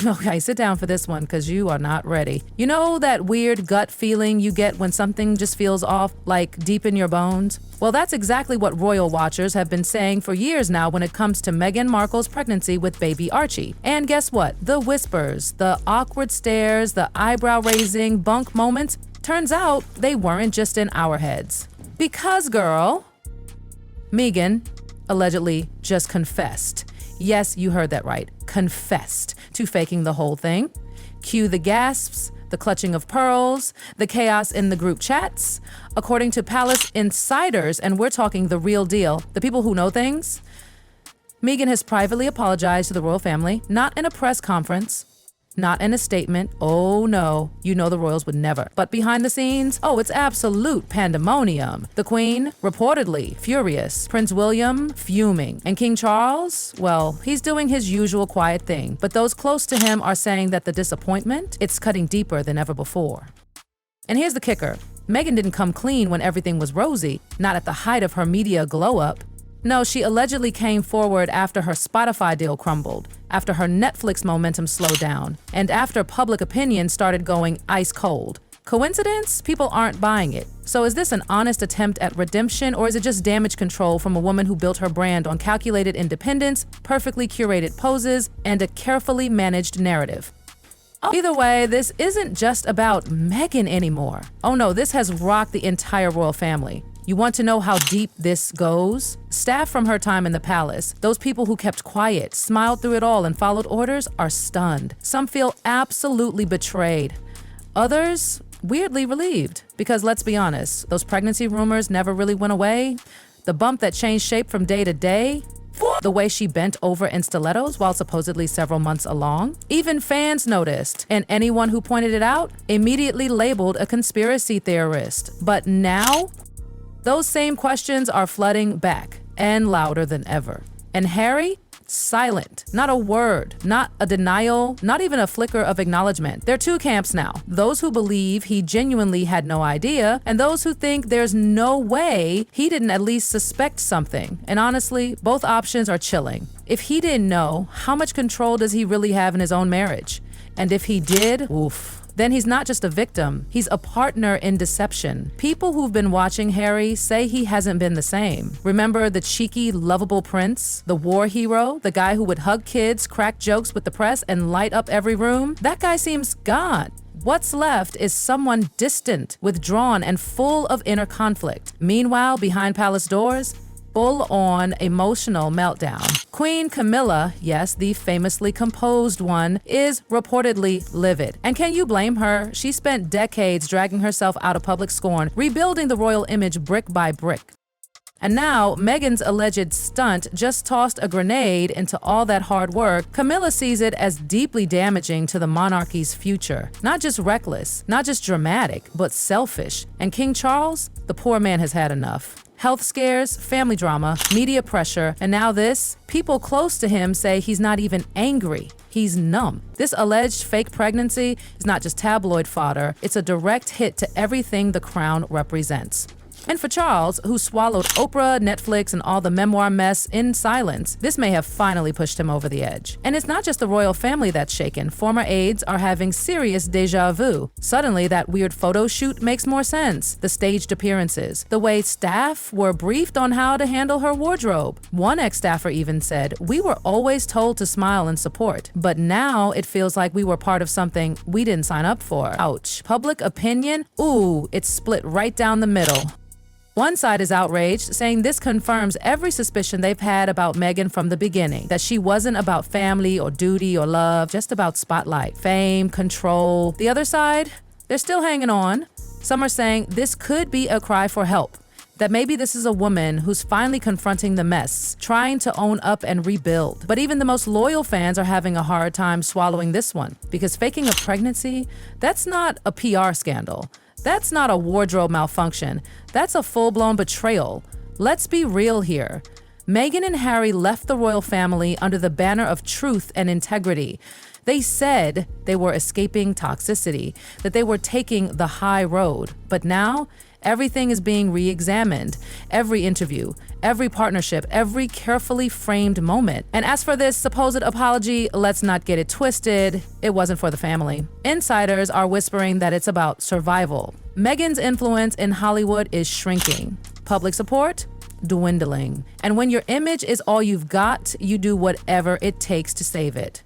Okay, sit down for this one because you are not ready. You know that weird gut feeling you get when something just feels off, like deep in your bones? Well, that's exactly what royal watchers have been saying for years now when it comes to Meghan Markle's pregnancy with baby Archie. And guess what? The whispers, the awkward stares, the eyebrow-raising bunk moments, turns out they weren't just in our heads. Because, girl, Meghan allegedly just confessed. Yes, you heard that right. Confessed to faking the whole thing. Cue the gasps, the clutching of pearls, the chaos in the group chats. According to palace insiders, and we're talking the real deal, the people who know things, Meghan has privately apologized to the royal family, not in a press conference, not in a statement. Oh no, you know the royals would never. But behind the scenes, oh, it's absolute pandemonium. The Queen, reportedly furious. Prince William, fuming. And King Charles, well, he's doing his usual quiet thing. But those close to him are saying that the disappointment, it's cutting deeper than ever before. And here's the kicker. Meghan didn't come clean when everything was rosy, not at the height of her media glow-up. No, she allegedly came forward after her Spotify deal crumbled, after her Netflix momentum slowed down, and after public opinion started going ice cold. Coincidence? People aren't buying it. So is this an honest attempt at redemption, or is it just damage control from a woman who built her brand on calculated independence, perfectly curated poses, and a carefully managed narrative? Either way, this isn't just about Meghan anymore. Oh no, this has rocked the entire royal family. You want to know how deep this goes? Staff from her time in the palace, those people who kept quiet, smiled through it all, and followed orders, are stunned. Some feel absolutely betrayed. Others, weirdly relieved. Because let's be honest, those pregnancy rumors never really went away. The bump that changed shape from day to day, the way she bent over in stilettos while supposedly several months along. Even fans noticed, and anyone who pointed it out immediately labeled a conspiracy theorist. But now, those same questions are flooding back, and louder than ever. And Harry? Silent. Not a word, not a denial, not even a flicker of acknowledgement. There are two camps now. Those who believe he genuinely had no idea, and those who think there's no way he didn't at least suspect something. And honestly, both options are chilling. If he didn't know, how much control does he really have in his own marriage? And if he did, oof. Then he's not just a victim, he's a partner in deception. People who've been watching Harry say he hasn't been the same. Remember the cheeky, lovable prince? The war hero? The guy who would hug kids, crack jokes with the press, and light up every room? That guy seems gone. What's left is someone distant, withdrawn, and full of inner conflict. Meanwhile, behind palace doors, full-on emotional meltdown. Queen Camilla, yes, the famously composed one, is reportedly livid. And can you blame her? She spent decades dragging herself out of public scorn, rebuilding the royal image brick by brick. And now, Meghan's alleged stunt just tossed a grenade into all that hard work. Camilla sees it as deeply damaging to the monarchy's future. Not just reckless, not just dramatic, but selfish. And King Charles? The poor man has had enough. Health scares, family drama, media pressure, and now this? People close to him say he's not even angry. He's numb. This alleged fake pregnancy is not just tabloid fodder, it's a direct hit to everything the crown represents. And for Charles, who swallowed Oprah, Netflix, and all the memoir mess in silence, this may have finally pushed him over the edge. And it's not just the royal family that's shaken. Former aides are having serious deja vu. Suddenly, that weird photo shoot makes more sense. The staged appearances, the way staff were briefed on how to handle her wardrobe. One ex-staffer even said, "We were always told to smile and support, but now it feels like we were part of something we didn't sign up for." Ouch. Public opinion? Ooh, it's split right down the middle. One side is outraged, saying this confirms every suspicion they've had about Meghan from the beginning, that she wasn't about family or duty or love, just about spotlight, fame, control. The other side, they're still hanging on. Some are saying this could be a cry for help, that maybe this is a woman who's finally confronting the mess, trying to own up and rebuild. But even the most loyal fans are having a hard time swallowing this one, because faking a pregnancy, that's not a PR scandal. That's not a wardrobe malfunction. That's a full-blown betrayal. Let's be real here. Meghan and Harry left the royal family under the banner of truth and integrity. They said they were escaping toxicity, that they were taking the high road. But now, Everything is being re-examined. Every interview, every partnership, every carefully framed moment. And as for this supposed apology, let's not get it twisted. It wasn't for the family. Insiders are whispering that it's about survival. Meghan's influence in Hollywood is shrinking. Public support? Dwindling. And when your image is all you've got, you do whatever it takes to save it.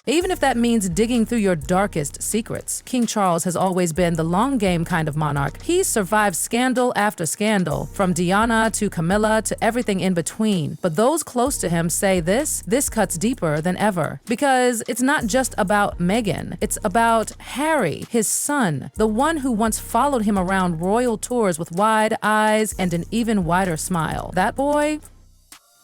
Even if that means digging through your darkest secrets. King Charles has always been the long game kind of monarch. He's survived scandal after scandal, from Diana to Camilla to everything in between. But those close to him say this cuts deeper than ever. Because it's not just about Meghan, it's about Harry, his son, the one who once followed him around royal tours with wide eyes and an even wider smile. That boy,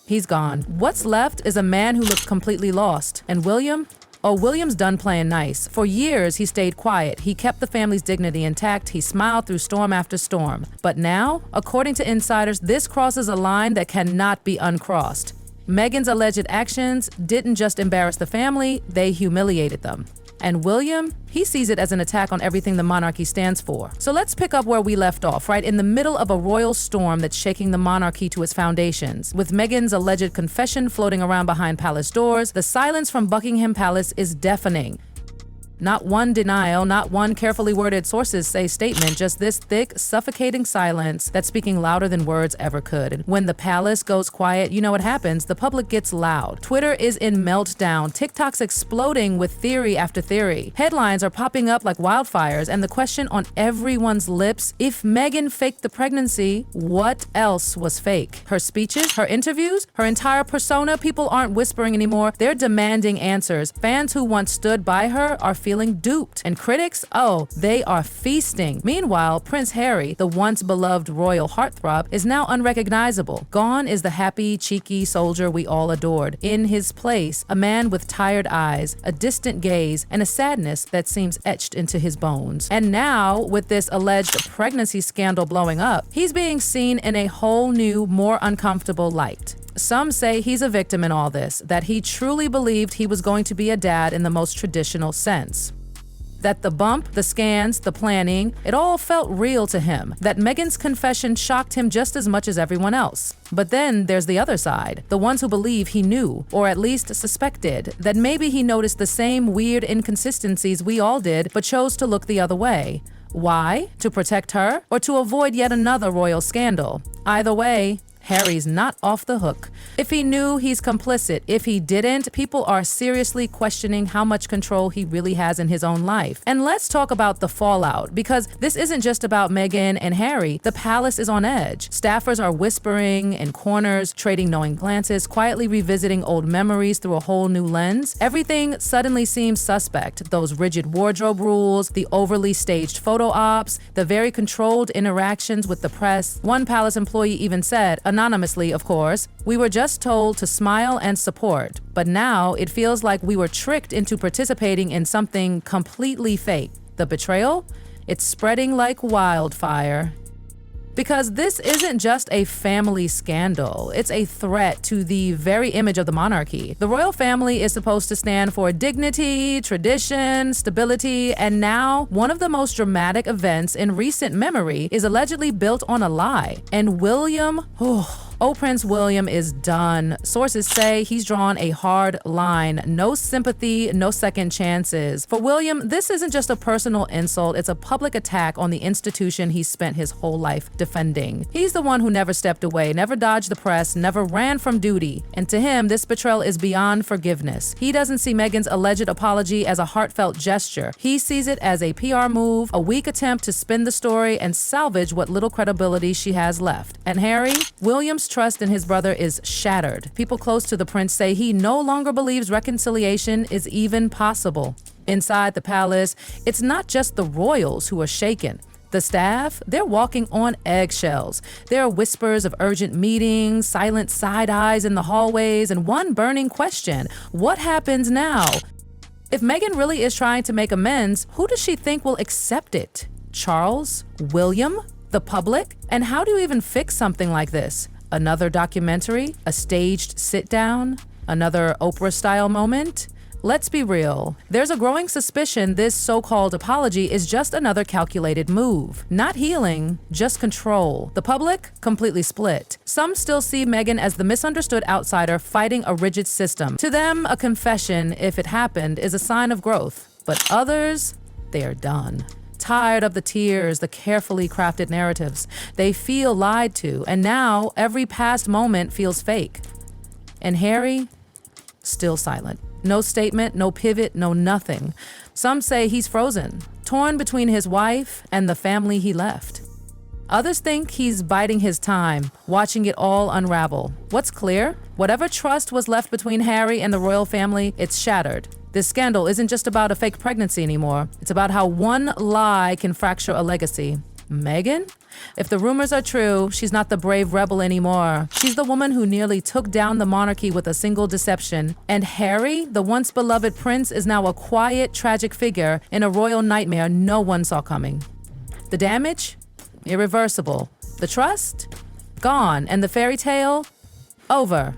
he's gone. What's left is a man who looks completely lost. And William? Oh, William's done playing nice. For years, he stayed quiet. He kept the family's dignity intact. He smiled through storm after storm. But now, according to insiders, this crosses a line that cannot be uncrossed. Meghan's alleged actions didn't just embarrass the family, they humiliated them. And William, he sees it as an attack on everything the monarchy stands for. So let's pick up where we left off, right in the middle of a royal storm that's shaking the monarchy to its foundations. With Meghan's alleged confession floating around behind palace doors, the silence from Buckingham Palace is deafening. Not one denial, not one carefully worded sources say statement, just this thick, suffocating silence that's speaking louder than words ever could. When the palace goes quiet, you know what happens. The public gets loud. Twitter is in meltdown. TikTok's exploding with theory after theory. Headlines are popping up like wildfires, and the question on everyone's lips, if Meghan faked the pregnancy, what else was fake? Her speeches, her interviews, her entire persona? People aren't whispering anymore. They're demanding answers. Fans who once stood by her are feeling duped. And critics, oh, they are feasting. Meanwhile, Prince Harry, the once beloved royal heartthrob, is now unrecognizable. Gone is the happy, cheeky soldier we all adored. In his place, a man with tired eyes, a distant gaze, and a sadness that seems etched into his bones. And now, with this alleged pregnancy scandal blowing up, he's being seen in a whole new, more uncomfortable light. Some say he's a victim in all this, that he truly believed he was going to be a dad in the most traditional sense. That the bump, the scans, the planning, it all felt real to him. That Meghan's confession shocked him just as much as everyone else. But then there's the other side, the ones who believe he knew, or at least suspected, that maybe he noticed the same weird inconsistencies we all did, but chose to look the other way. Why? To protect her, or to avoid yet another royal scandal? Either way, Harry's not off the hook. If he knew, he's complicit. If he didn't, people are seriously questioning how much control he really has in his own life. And let's talk about the fallout, because this isn't just about Meghan and Harry. The palace is on edge. Staffers are whispering in corners, trading knowing glances, quietly revisiting old memories through a whole new lens. Everything suddenly seems suspect. Those rigid wardrobe rules, the overly staged photo ops, the very controlled interactions with the press. One palace employee even said, anonymously, of course, "We were just told to smile and support, but now it feels like we were tricked into participating in something completely fake." The betrayal? It's spreading like wildfire. Because this isn't just a family scandal, it's a threat to the very image of the monarchy. The royal family is supposed to stand for dignity, tradition, stability, and now one of the most dramatic events in recent memory is allegedly built on a lie. And William, Prince William is done. Sources say he's drawn a hard line. No sympathy, no second chances. For William, this isn't just a personal insult, it's a public attack on the institution he spent his whole life defending. He's the one who never stepped away, never dodged the press, never ran from duty. And to him, this betrayal is beyond forgiveness. He doesn't see Meghan's alleged apology as a heartfelt gesture. He sees it as a PR move, a weak attempt to spin the story and salvage what little credibility she has left. And Harry, William's trust in his brother is shattered. People close to the prince say he no longer believes reconciliation is even possible. Inside the palace, it's not just the royals who are shaken. The staff, they're walking on eggshells. There are whispers of urgent meetings, silent side eyes in the hallways, and one burning question: what happens now? If Meghan really is trying to make amends, who does she think will accept it? Charles? William? The public? And how do you even fix something like this? Another documentary? A staged sit-down? Another Oprah-style moment? Let's be real. There's a growing suspicion this so-called apology is just another calculated move. Not healing, just control. The public, completely split. Some still see Meghan as the misunderstood outsider fighting a rigid system. To them, a confession, if it happened, is a sign of growth. But others, they are done. Tired of the tears, the carefully crafted narratives. They feel lied to, and now every past moment feels fake. And Harry, still silent. No statement, no pivot, no nothing. Some say he's frozen, torn between his wife and the family he left. Others think he's biding his time, watching it all unravel. What's clear? Whatever trust was left between Harry and the royal family, it's shattered. This scandal isn't just about a fake pregnancy anymore. It's about how one lie can fracture a legacy. Meghan? If the rumors are true, she's not the brave rebel anymore. She's the woman who nearly took down the monarchy with a single deception. And Harry, the once beloved prince, is now a quiet, tragic figure in a royal nightmare no one saw coming. The damage? Irreversible. The trust? Gone. And the fairy tale? Over.